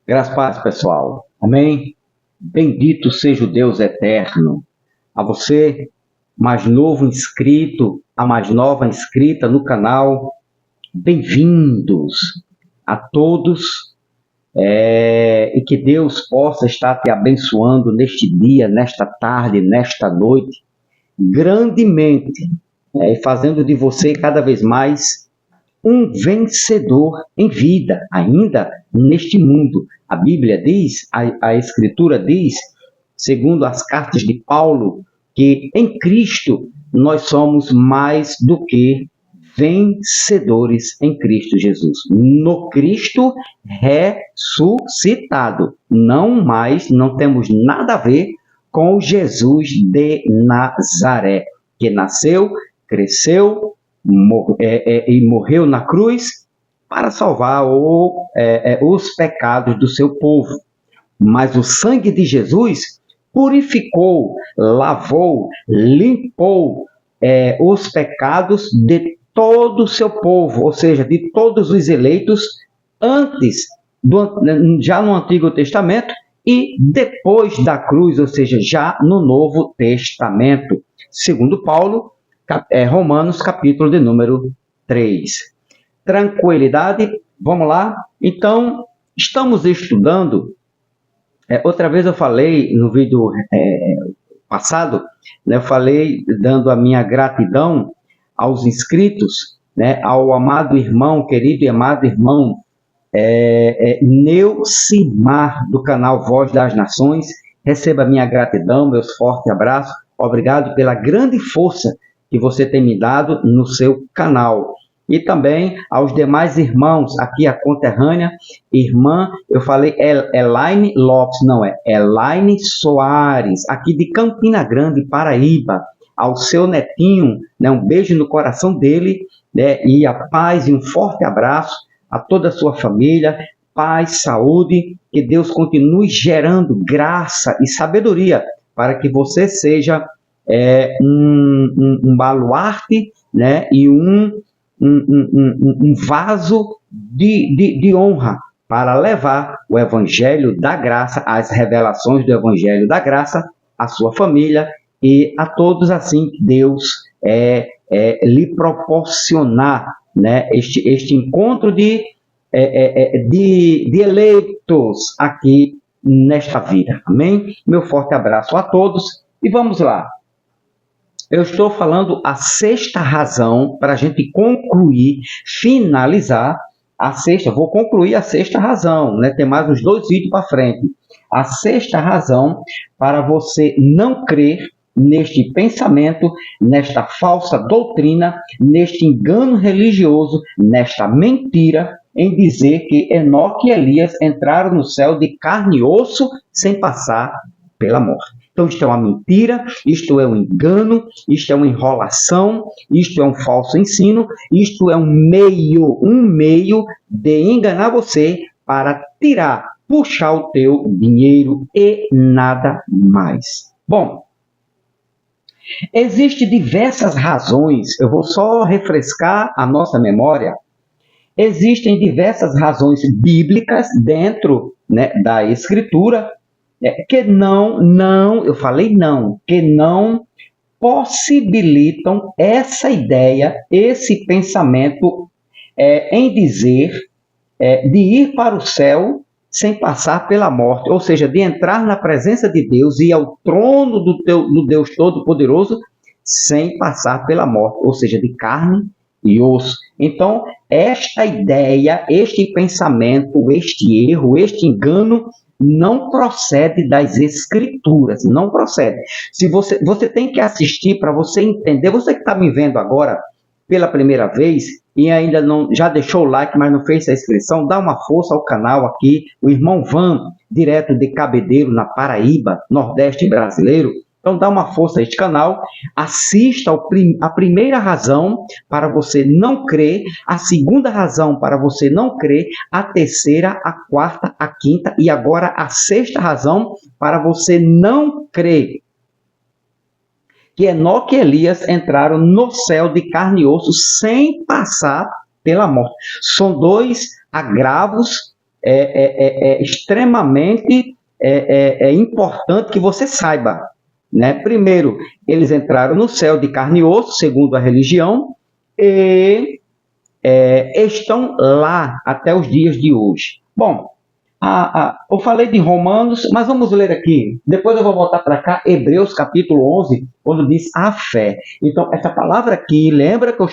Graças a paz, pessoal. Amém? Bendito seja o Deus eterno. A você, mais novo inscrito, a mais nova inscrita no canal, bem-vindos a todos. E que Deus possa estar te abençoando neste dia, nesta tarde, nesta noite, grandemente, e fazendo de você cada vez mais um vencedor em vida, ainda neste mundo. A Bíblia diz, a Escritura diz, segundo as cartas de Paulo, que em Cristo nós somos mais do que vencedores em Cristo Jesus. No Cristo ressuscitado. Não temos nada a ver com Jesus de Nazaré, que nasceu, cresceu, e morreu na cruz para salvar os pecados do seu povo. Mas o sangue de Jesus purificou, lavou, limpou os pecados de todo o seu povo, ou seja, de todos os eleitos antes, já no Antigo Testamento e depois da cruz, ou seja, já no Novo Testamento. Segundo Paulo, Romanos, capítulo de número 3. Tranquilidade, vamos lá? Então, estamos estudando, outra vez eu falei no vídeo passado, né, eu falei dando a minha gratidão aos inscritos, né, ao amado irmão, querido e amado irmão, Neucimar, do canal Voz das Nações. Receba a minha gratidão, meus fortes abraços, obrigado pela grande força que você tem me dado no seu canal. E também aos demais irmãos, aqui a conterrânea, irmã, eu falei Elaine Lopes, não é, Elaine Soares, aqui de Campina Grande, Paraíba, ao seu netinho, né, um beijo no coração dele, né, e a paz e um forte abraço a toda a sua família, paz, saúde, que Deus continue gerando graça e sabedoria para que você seja um baluarte, né, e um vaso de honra para levar o Evangelho da Graça, as revelações do Evangelho da Graça, à sua família e a todos assim que Deus lhe proporcionar, né, este encontro de eleitos aqui nesta vida. Amém? Meu forte abraço a todos e vamos lá. Eu estou falando a sexta razão para a gente concluir, finalizar a sexta. Vou concluir a sexta razão, né? Tem mais uns 2 vídeos para frente. A sexta razão para você não crer neste pensamento, nesta falsa doutrina, neste engano religioso, nesta mentira em dizer que Enoque e Elias entraram no céu de carne e osso sem passar pela morte. Então, isto é uma mentira, isto é um engano, isto é uma enrolação, isto é um falso ensino, isto é um meio de enganar você para tirar, puxar o teu dinheiro e nada mais. Bom, existem diversas razões, eu vou só refrescar a nossa memória. Existem diversas razões bíblicas dentro, né, da Escritura, que eu falei não, que não possibilitam essa ideia, esse pensamento em dizer de ir para o céu sem passar pela morte, ou seja, de entrar na presença de Deus e ir ao trono do Deus Todo-Poderoso sem passar pela morte, ou seja, de carne e osso. Então, esta ideia, este pensamento, este erro, este engano não procede das Escrituras, não procede. Se você tem que assistir para você entender, você que está me vendo agora pela primeira vez e ainda não já deixou o like, mas não fez a inscrição, dá uma força ao canal aqui, o irmão Van, direto de Cabedelo, na Paraíba, Nordeste brasileiro. Então dá uma força a este canal, assista a primeira razão para você não crer, a segunda razão para você não crer, a terceira, a quarta, a quinta e agora a sexta razão para você não crer. Que Enoque e Elias entraram no céu de carne e osso sem passar pela morte. São 2 agravos extremamente importante que você saiba. Né? Primeiro, eles entraram no céu de carne e osso, segundo a religião, e estão lá até os dias de hoje. Bom, eu falei de Romanos, mas vamos ler aqui. Depois eu vou voltar para cá, Hebreus capítulo 11, quando diz a fé. Então, essa palavra aqui, lembra que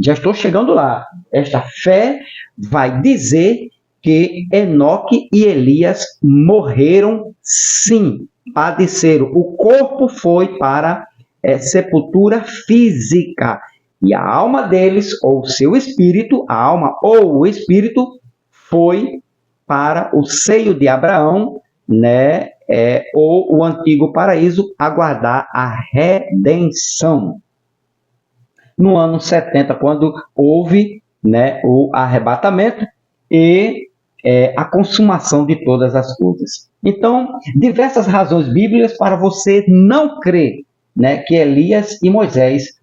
já estou chegando lá. Esta fé vai dizer que Enoque e Elias morreram sim, padeceram. O corpo foi para sepultura física. E a alma deles, ou o seu espírito, a alma ou o espírito, foi para o seio de Abraão, né, ou o antigo paraíso, aguardar a redenção. No ano 70, quando houve, né, o arrebatamento e a consumação de todas as coisas. Então, diversas razões bíblicas para você não crer, né, que Elias e Moisés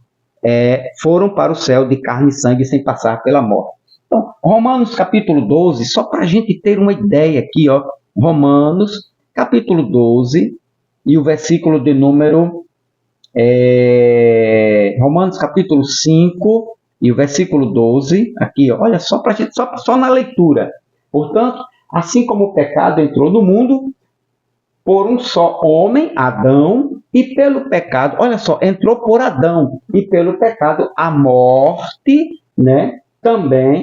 foram para o céu de carne e sangue sem passar pela morte. Então, Romanos capítulo 12, só para a gente ter uma ideia aqui, ó, Romanos capítulo 12 e o versículo de número Romanos capítulo 5 e o versículo 12, aqui, ó, olha só, só na leitura. Portanto, assim como o pecado entrou no mundo por um só homem, Adão, e pelo pecado, olha só, entrou por Adão, e pelo pecado a morte, né?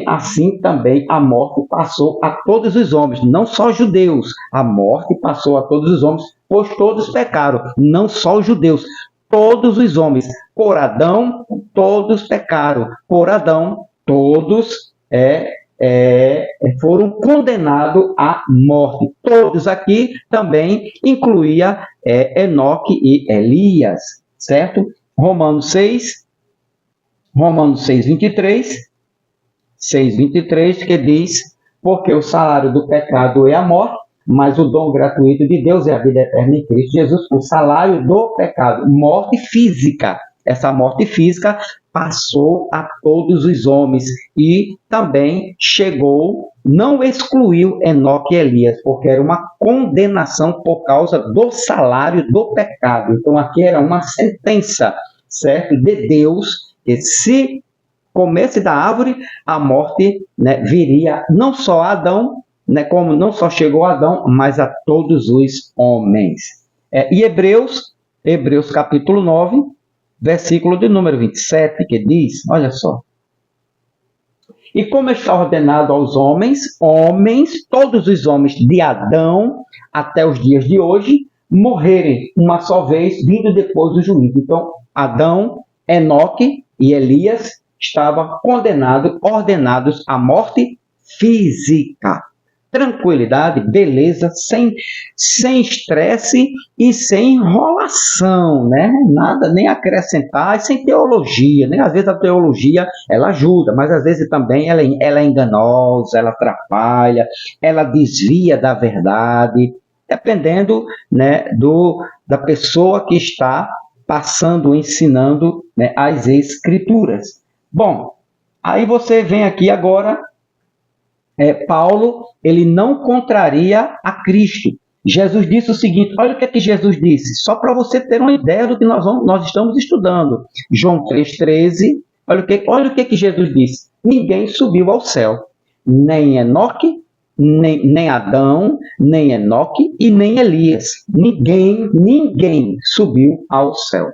Assim também a morte passou a todos os homens, não só judeus. A morte passou a todos os homens, pois todos pecaram, não só os judeus, todos os homens. Por Adão, todos pecaram. Por Adão, todos foram condenados à morte. Todos aqui também incluía Enoque e Elias, certo? Romanos 6, 23, que diz: porque o salário do pecado é a morte, mas o dom gratuito de Deus é a vida eterna em Cristo Jesus. O salário do pecado, morte física. Essa morte física passou a todos os homens e também chegou, não excluiu Enoque e Elias, porque era uma condenação por causa do salário do pecado. Então aqui era uma sentença, certo, de Deus, que se comesse da árvore, a morte, né, viria não só a Adão, né, como não só chegou a Adão, mas a todos os homens. E Hebreus capítulo 9, versículo de número 27, que diz, olha só: e como está ordenado aos homens, todos os homens de Adão até os dias de hoje, morrerem uma só vez, vindo depois do juízo. Então, Adão, Enoque e Elias estavam ordenados à morte física. Tranquilidade, beleza, sem estresse e sem enrolação, né? Nada, nem acrescentar, e sem teologia, né? Às vezes a teologia, ela ajuda, mas às vezes também ela é enganosa, ela atrapalha, ela desvia da verdade, dependendo, né, da pessoa que está passando, ensinando, né, as escrituras. Bom, aí você vem aqui agora, Paulo, ele não contraria a Cristo. Jesus disse o seguinte, olha o que Jesus disse, só para você ter uma ideia do que nós estamos estudando. João 3,13, olha o que Jesus disse: ninguém subiu ao céu, nem Enoque, nem Adão, nem Enoque e nem Elias. Ninguém subiu ao céu.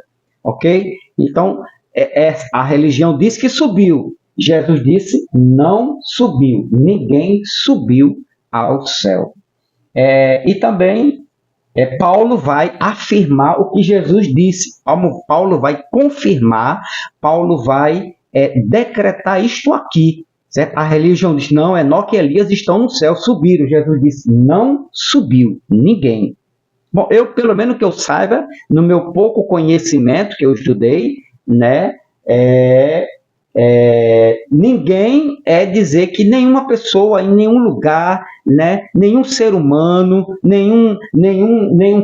Ok? Então, a religião diz que subiu. Jesus disse, não subiu. Ninguém subiu ao céu. E também, Paulo vai afirmar o que Jesus disse. Paulo vai confirmar, Paulo vai decretar isto aqui. Certo? A religião diz, não, Enoque e Elias estão no céu, subiram. Jesus disse, não subiu, ninguém. Bom, pelo menos que eu saiba, no meu pouco conhecimento que eu estudei, né, ninguém dizer que nenhuma pessoa em nenhum lugar, né, nenhum ser humano, nenhum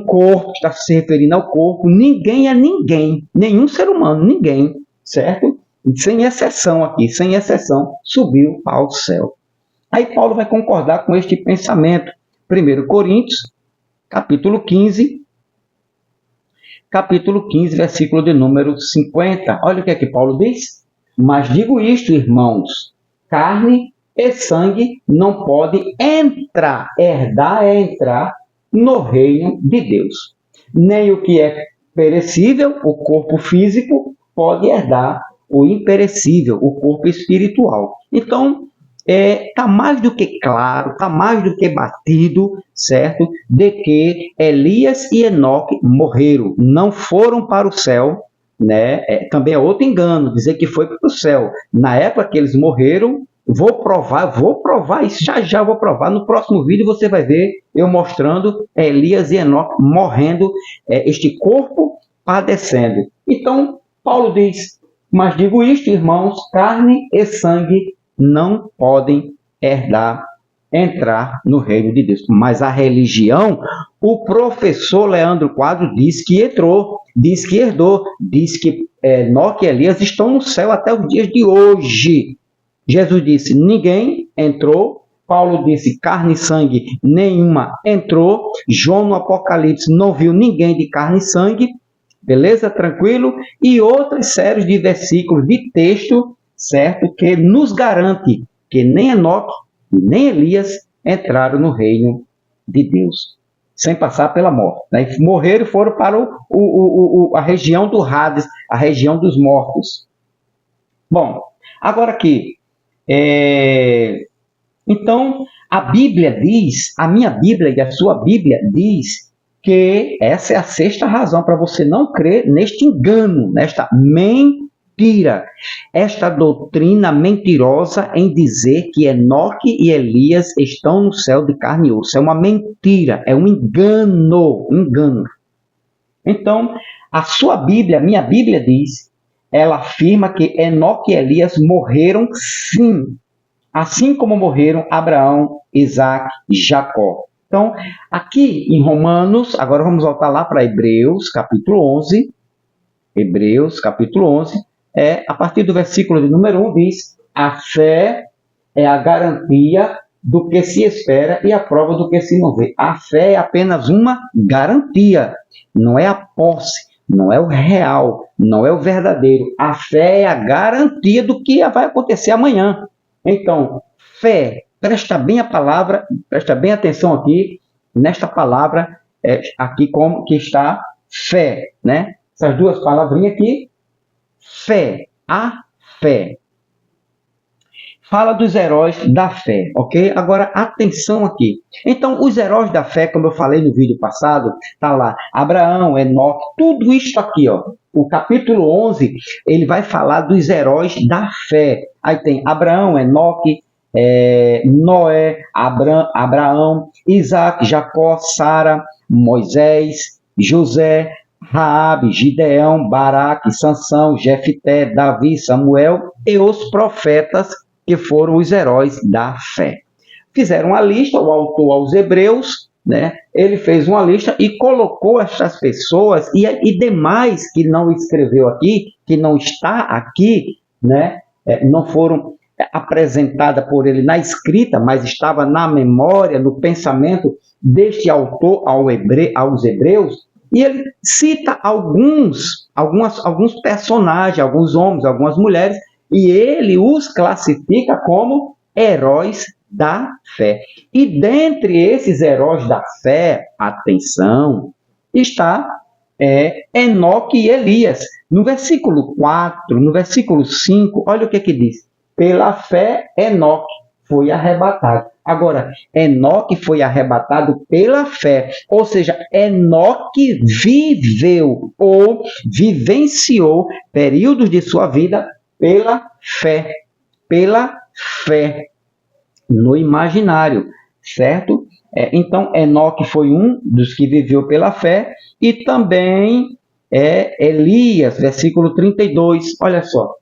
corpo, está se referindo ao corpo, ninguém é ninguém, nenhum ser humano, ninguém, certo? Sem exceção aqui, sem exceção, subiu ao céu. Aí Paulo vai concordar com este pensamento. 1 Coríntios, capítulo 15, versículo de número 50. Olha o que é que Paulo diz. Mas digo isto, irmãos, carne e sangue não podem entrar, herdar é entrar no reino de Deus. Nem o que é perecível, o corpo físico, pode herdar o imperecível, o corpo espiritual. Então, está mais do que claro, está mais do que batido, certo? De que Elias e Enoque morreram, não foram para o céu, né? Também é outro engano dizer que foi para o céu. Na época que eles morreram, vou provar isso, já vou provar. No próximo vídeo você vai ver eu mostrando Elias e Enoque morrendo, este corpo padecendo. Então, Paulo diz, mas digo isto, irmãos, carne e sangue não podem entrar no reino de Deus. Mas a religião, o professor Leandro Quadro diz que entrou, diz que herdou, diz que Enoque e Elias estão no céu até os dias de hoje. Jesus disse, ninguém entrou. Paulo disse, carne e sangue nenhuma entrou. João no Apocalipse não viu ninguém de carne e sangue. Beleza? Tranquilo? E outras séries de versículos de texto, certo? Que nos garante que nem Enoque nem Elias entraram no reino de Deus, sem passar pela morte. Né? Morreram e foram para a região do Hades, a região dos mortos. Bom, agora aqui, então, a Bíblia diz, a minha Bíblia e a sua Bíblia diz que essa é a sexta razão para você não crer neste engano, nesta mentira, esta doutrina mentirosa em dizer que Enoque e Elias estão no céu de carne e osso. É uma mentira, é um engano. Então, a sua Bíblia, a minha Bíblia diz, ela afirma que Enoque e Elias morreram sim, assim como morreram Abraão, Isaac e Jacó. Então, aqui em Romanos, agora vamos voltar lá para Hebreus, capítulo 11. Hebreus, capítulo 11, a partir do versículo de número 1, diz, a fé é a garantia do que se espera e a prova do que se não vê. A fé é apenas uma garantia, não é a posse, não é o real, não é o verdadeiro. A fé é a garantia do que vai acontecer amanhã. Então, fé, presta bem a palavra, presta bem atenção aqui, nesta palavra, aqui como que está fé, né? Essas duas palavrinhas aqui, fé, a fé. Fala dos heróis da fé, ok? Agora, atenção aqui. Então, os heróis da fé, como eu falei no vídeo passado, tá lá, Abraão, Enoque, tudo isso aqui, ó. O capítulo 11, ele vai falar dos heróis da fé. Aí tem Abraão, Enoque, Noé, Abraão, Isaac, Jacó, Sara, Moisés, José, Raabe, Gideão, Baraque, Sansão, Jefté, Davi, Samuel e os profetas que foram os heróis da fé. Fizeram uma lista, o autor aos Hebreus, né? Ele fez uma lista e colocou estas pessoas e demais que não escreveu aqui, que não está aqui, né? Não foram apresentadas por ele na escrita, mas estava na memória, no pensamento deste autor aos Hebreus. E ele cita alguns personagens, alguns homens, algumas mulheres, e ele os classifica como heróis da fé. E dentre esses heróis da fé, atenção, está Enoque e Elias. No versículo 4, no versículo 5, olha o que diz. Pela fé, Enoque foi arrebatado. Agora, Enoque foi arrebatado pela fé, ou seja, Enoque viveu ou vivenciou períodos de sua vida pela fé, no imaginário, certo? Então, Enoque foi um dos que viveu pela fé, e também Elias, versículo 32, olha só.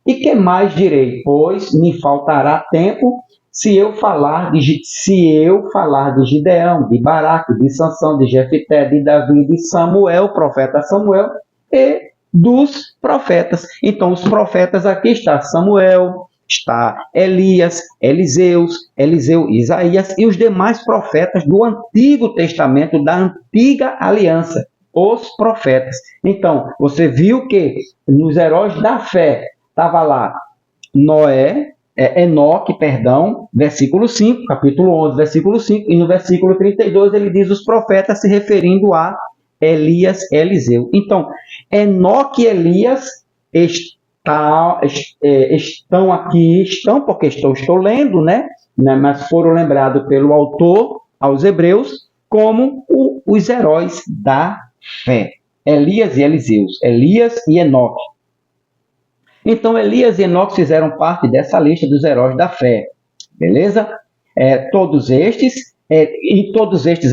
E que mais direi? Pois me faltará tempo se eu falar de Gideão, de Baraque, de Sansão, de Jefté, de Davi, de Samuel, profeta Samuel, e dos profetas. Então, os profetas aqui está Samuel, está Elias, Eliseu, Isaías e os demais profetas do Antigo Testamento, da Antiga Aliança, os profetas. Então, você viu que nos heróis da fé estava lá Enoque, versículo 5, capítulo 11, versículo 5, e no versículo 32 ele diz os profetas se referindo a Elias, Eliseu. Então, Enoque e Elias estão aqui, porque estou lendo, né? Mas foram lembrados pelo autor aos Hebreus como os heróis da fé. Elias e Eliseu, Elias e Enoque. Então, Elias e Enoque fizeram parte dessa lista dos heróis da fé. Beleza? Todos estes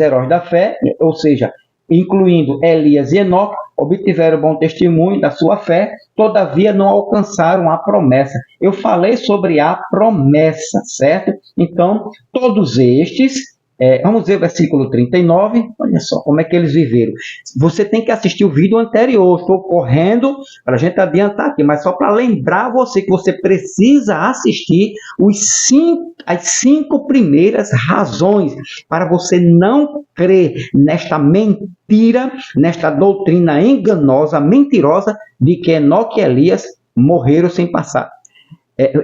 heróis da fé, ou seja, incluindo Elias e Enoque, obtiveram bom testemunho da sua fé, todavia não alcançaram a promessa. Eu falei sobre a promessa, certo? Então, todos estes, vamos ver o versículo 39, olha só como é que eles viveram. Você tem que assistir o vídeo anterior, estou correndo para a gente adiantar aqui, mas só para lembrar você que você precisa assistir as 5 primeiras razões para você não crer nesta mentira, nesta doutrina enganosa, mentirosa, de que Enoque e Elias morreram sem passar.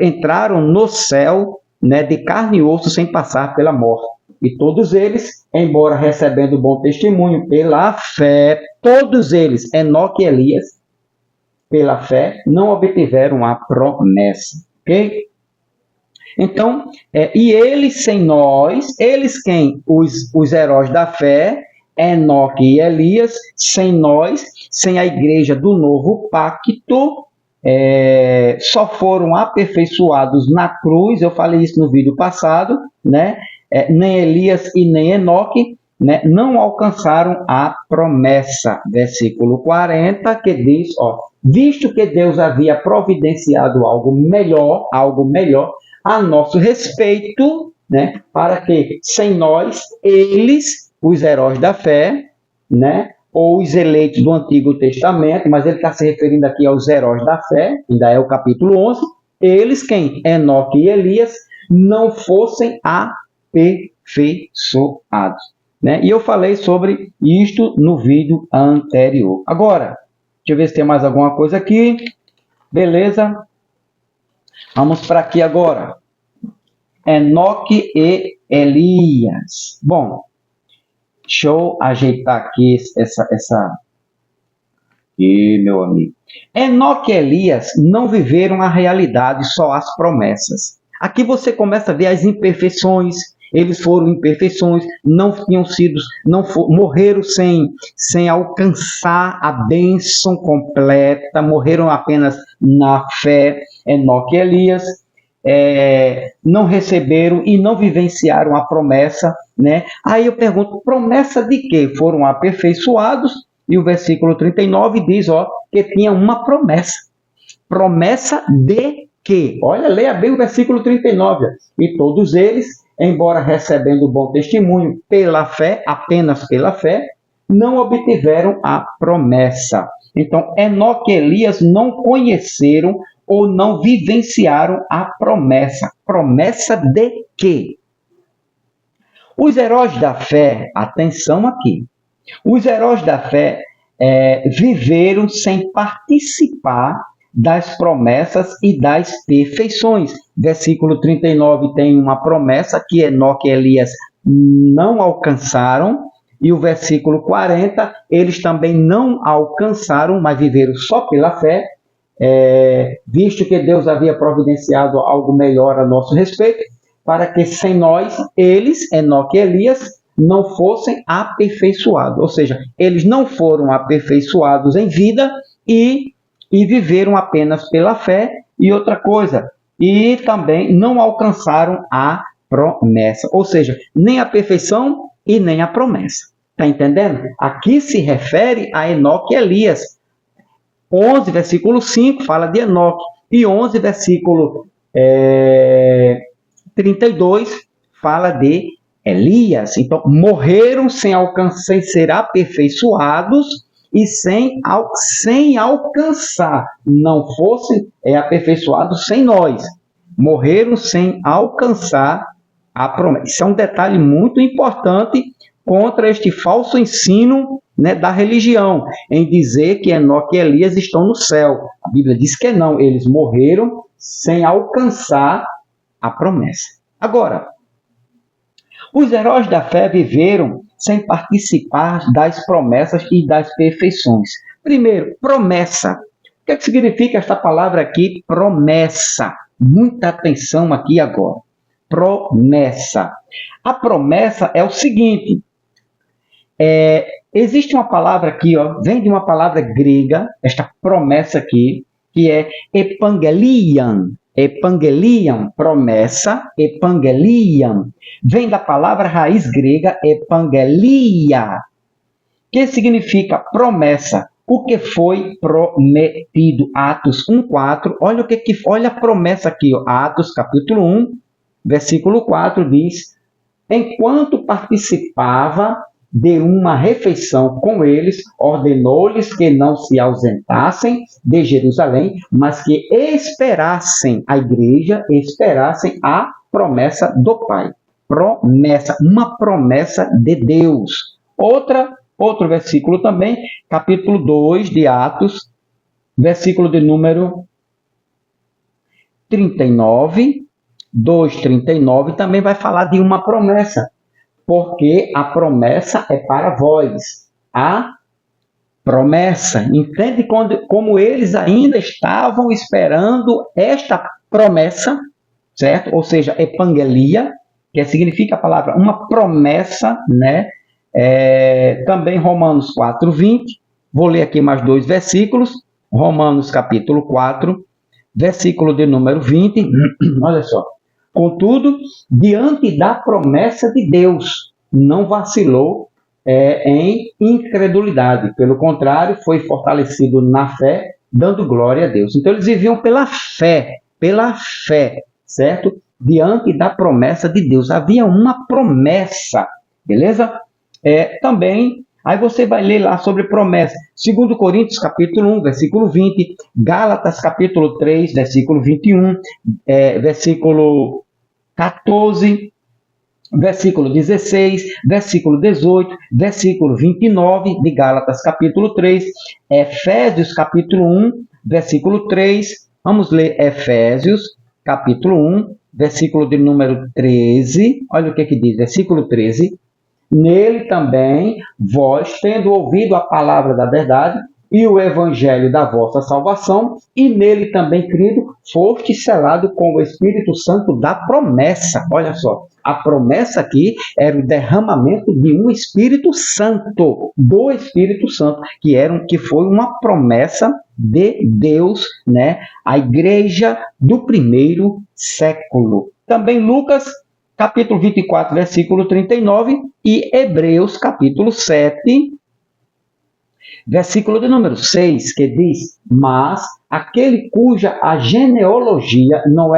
Entraram no céu, né, de carne e osso sem passar pela morte. E todos eles, embora recebendo bom testemunho pela fé, todos eles, Enoque e Elias, pela fé, não obtiveram a promessa. Ok? Então, e eles sem nós, eles quem? Os heróis da fé, Enoque e Elias, sem nós, sem a igreja do novo pacto, só foram aperfeiçoados na cruz. Eu falei isso no vídeo passado, né? Nem Elias e nem Enoque, né, não alcançaram a promessa. Versículo 40, que diz, visto que Deus havia providenciado algo melhor a nosso respeito, né, para que sem nós, eles, os heróis da fé, né, ou os eleitos do Antigo Testamento, mas ele está se referindo aqui aos heróis da fé, ainda é o capítulo 11, eles, quem? Enoque e Elias, não fossem aperfeiçoados, né? E eu falei sobre isto no vídeo anterior. Agora, deixa eu ver se tem mais alguma coisa aqui. Beleza? Vamos para aqui agora. Enoque e Elias. Bom, deixa eu ajeitar aqui aqui, meu amigo. Enoque e Elias não viveram a realidade, só as promessas. Aqui você começa a ver as imperfeições. Eles foram imperfeições, morreram sem alcançar a bênção completa, morreram apenas na fé. Enoque e Elias não receberam e não vivenciaram a promessa, né? Aí eu pergunto, promessa de quê? Foram aperfeiçoados, e o versículo 39 diz, que tinha uma promessa. Promessa de quê? Olha, leia bem o versículo 39. E todos eles, embora recebendo bom testemunho pela fé, apenas pela fé, não obtiveram a promessa. Então, Enoque e Elias não conheceram ou não vivenciaram a promessa. Promessa de quê? Os heróis da fé, atenção aqui, os heróis da fé viveram sem participar das promessas e das perfeições. Versículo 39 tem uma promessa que Enoque e Elias não alcançaram, e o versículo 40, eles também não alcançaram, mas viveram só pela fé, visto que Deus havia providenciado algo melhor a nosso respeito, para que sem nós, eles, Enoque e Elias, não fossem aperfeiçoados. Ou seja, eles não foram aperfeiçoados em vida e viveram apenas pela fé. E outra coisa, e também não alcançaram a promessa. Ou seja, nem a perfeição e nem a promessa. Está entendendo? Aqui se refere a Enoque e Elias. 11, versículo 5, fala de Enoque. E 11, versículo 32, fala de Elias. Então, morreram sem ser aperfeiçoados e sem alcançar. Não fossem aperfeiçoados sem nós, morreram sem alcançar a promessa. Isso é um detalhe muito importante contra este falso ensino, né, da religião, em dizer que Enoque e Elias estão no céu. A Bíblia diz que não, eles morreram sem alcançar a promessa. Agora, os heróis da fé viveram sem participar das promessas e das perfeições. Primeiro, promessa. O que significa esta palavra aqui, promessa? Muita atenção aqui agora. Promessa. A promessa é o seguinte, existe uma palavra aqui, vem de uma palavra grega, esta promessa aqui, que é epangelion. Epangelion, promessa, epangelion. Vem da palavra raiz grega epangelia, que significa promessa. O que foi prometido. Atos 1:4. Olha a promessa aqui, Atos capítulo 1, versículo 4 diz: enquanto participava de uma refeição com eles, ordenou-lhes que não se ausentassem de Jerusalém, mas que esperassem a igreja, esperassem a promessa do Pai. Promessa, uma promessa de Deus. Outro versículo também, capítulo 2 de Atos, versículo de número 39, 2:39, também vai falar de uma promessa, porque a promessa é para vós. A promessa. Entende como eles ainda estavam esperando esta promessa, certo? Ou seja, epangelia, que significa a palavra uma promessa, né? Também Romanos 4:20, vou ler aqui mais 2 versículos, Romanos capítulo 4, versículo de número 20, olha só. Contudo, diante da promessa de Deus, não vacilou em incredulidade, pelo contrário, foi fortalecido na fé, dando glória a Deus. Então eles viviam pela fé, certo? Diante da promessa de Deus, havia uma promessa, beleza? Também, aí você vai ler lá sobre promessa. 2 Coríntios, capítulo 1, versículo 20. Gálatas, capítulo 3, versículo 21. Versículo 14, versículo 16, versículo 18, versículo 29 de Gálatas, capítulo 3. Efésios, capítulo 1, versículo 3. Vamos ler Efésios, capítulo 1, versículo de número 13. Olha o que diz, versículo 13. Nele também, vós, tendo ouvido a palavra da verdade e o evangelho da vossa salvação, e nele também crido, foste selado com o Espírito Santo da promessa. Olha só, a promessa aqui era o derramamento de um Espírito Santo, do Espírito Santo, que foi uma promessa de Deus, né? A igreja do primeiro século. Também Lucas, capítulo 24, versículo 39, e Hebreus, capítulo 7, versículo de número 6, que diz: mas aquele cuja a genealogia não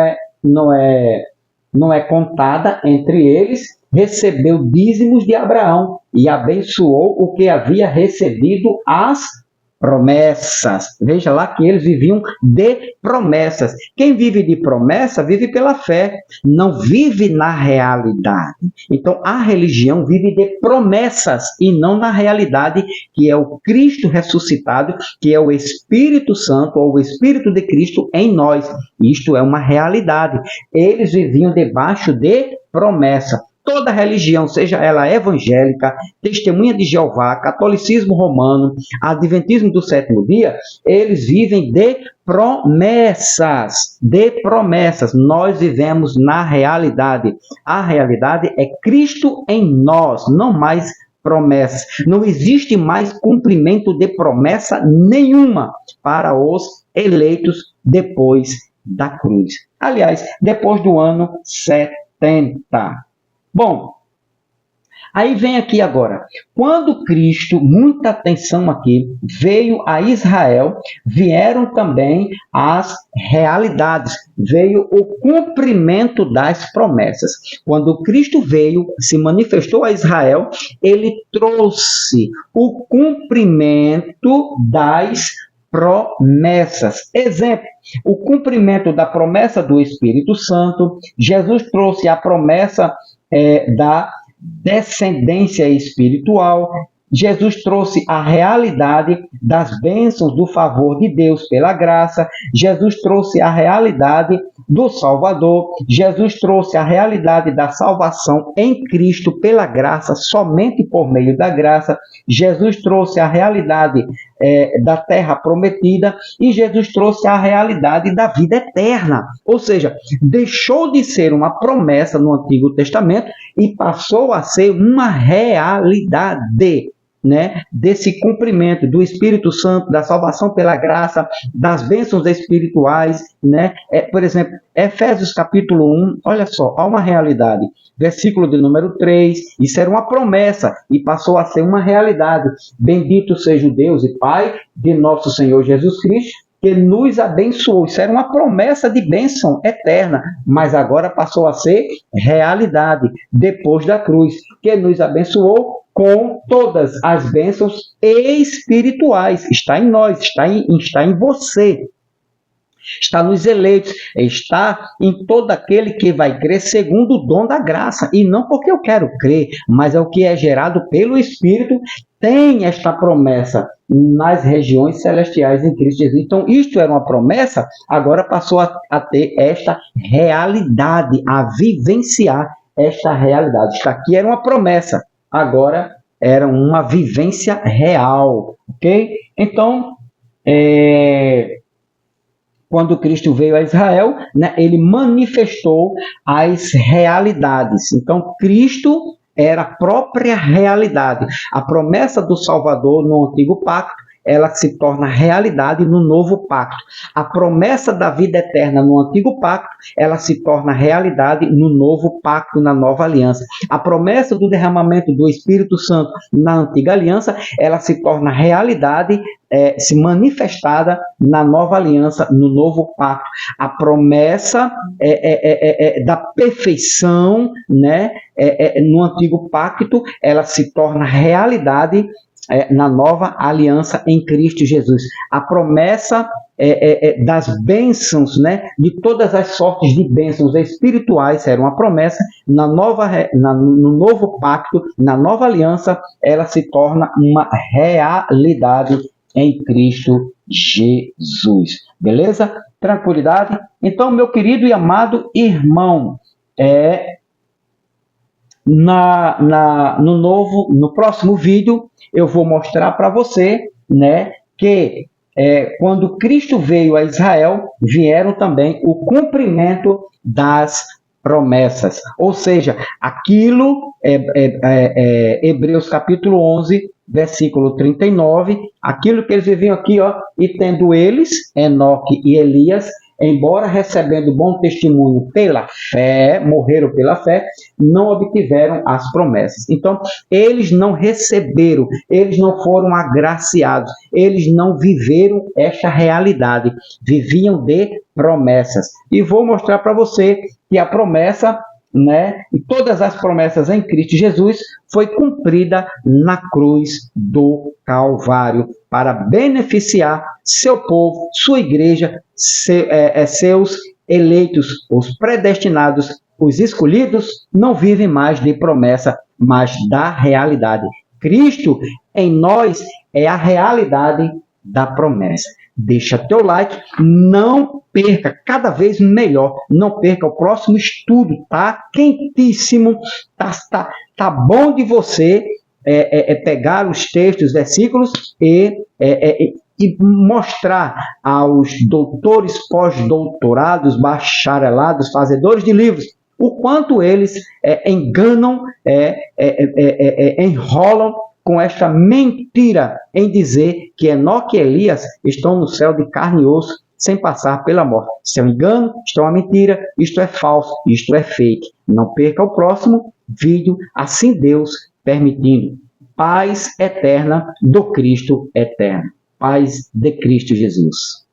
é contada entre eles, recebeu dízimos de Abraão e abençoou o que havia recebido as promessas. Veja lá que eles viviam de promessas. Quem vive de promessa, vive pela fé, não vive na realidade. Então, a religião vive de promessas e não na realidade, que é o Cristo ressuscitado, que é o Espírito Santo, ou o Espírito de Cristo em nós. Isto é uma realidade. Eles viviam debaixo de promessa. Toda religião, seja ela evangélica, Testemunha de Jeová, catolicismo romano, adventismo do sétimo dia, eles vivem de promessas, Nós vivemos na realidade. A realidade é Cristo em nós, não mais promessas. Não existe mais cumprimento de promessa nenhuma para os eleitos depois da cruz. Aliás, depois do ano 70. Bom, aí vem aqui agora, quando Cristo, muita atenção aqui, veio a Israel, vieram também as realidades, veio o cumprimento das promessas. Quando Cristo veio, se manifestou a Israel, ele trouxe o cumprimento das promessas. Exemplo, o cumprimento da promessa do Espírito Santo. Jesus trouxe a promessa da descendência espiritual. Jesus trouxe a realidade das bênçãos do favor de Deus pela graça. Jesus trouxe a realidade do Salvador. Jesus trouxe a realidade da salvação em Cristo pela graça, somente por meio da graça. Jesus trouxe a realidade da terra prometida e Jesus trouxe a realidade da vida eterna. Ou seja, deixou de ser uma promessa no Antigo Testamento e passou a ser uma realidade. Né, desse cumprimento do Espírito Santo, da salvação pela graça, das bênçãos espirituais, né? Por exemplo, Efésios capítulo 1, olha só, há uma realidade. Versículo de número 3, isso era uma promessa e passou a ser uma realidade. Bendito seja o Deus e Pai de nosso Senhor Jesus Cristo, que nos abençoou. Isso era uma promessa de bênção eterna, mas agora passou a ser realidade, depois da cruz, que nos abençoou com todas as bênçãos espirituais. Está em nós, está em você. Está nos eleitos, está em todo aquele que vai crer segundo o dom da graça. E não porque eu quero crer, mas é o que é gerado pelo Espírito, tem esta promessa nas regiões celestiais em Cristo Jesus. Então, isto era uma promessa, agora passou a ter esta realidade, a vivenciar esta realidade. Isto aqui era uma promessa, agora era uma vivência real, ok? Então, quando Cristo veio a Israel, né, ele manifestou as realidades. Então, Cristo era a própria realidade. A promessa do Salvador no Antigo Pacto, ela se torna realidade no Novo Pacto. A promessa da vida eterna no Antigo Pacto, ela se torna realidade no Novo Pacto, na Nova Aliança. A promessa do derramamento do Espírito Santo na Antiga Aliança, ela se torna realidade, se manifestada na Nova Aliança, no Novo Pacto. A promessa da perfeição, né, no Antigo Pacto, ela se torna realidade na Nova Aliança em Cristo Jesus. A promessa das bênçãos, né, de todas as sortes de bênçãos espirituais, era uma promessa. No Novo Pacto, na Nova Aliança, ela se torna uma realidade em Cristo Jesus. Beleza? Tranquilidade? Então, meu querido e amado irmão, no próximo vídeo eu vou mostrar para você, né, que quando Cristo veio a Israel, vieram também o cumprimento das promessas. Ou seja, aquilo, Hebreus capítulo 11, versículo 39, aquilo que eles viviam aqui, ó, e tendo eles, Enoque e Elias, embora recebendo bom testemunho pela fé, morreram pela fé, não obtiveram as promessas. Então, eles não receberam, eles não foram agraciados, eles não viveram esta realidade, viviam de promessas. E vou mostrar para você que a promessa, né, e todas as promessas em Cristo Jesus foi cumprida na cruz do Calvário para beneficiar seu povo, sua igreja, seus eleitos, os predestinados, os escolhidos, não vivem mais de promessa, mas da realidade. Cristo em nós é a realidade da promessa. Deixa teu like, não perca, cada vez melhor, não perca o próximo estudo, tá quentíssimo, tá bom de você pegar os textos, versículos e mostrar aos doutores, pós-doutorados, bacharelados, fazedores de livros, o quanto eles enganam, enrolam com esta mentira em dizer que Enoque e Elias estão no céu de carne e osso, sem passar pela morte. Isso é um engano, isto é uma mentira, isto é falso, isto é fake. Não perca o próximo vídeo, assim Deus permitindo. Paz eterna do Cristo eterno. Paz de Cristo Jesus.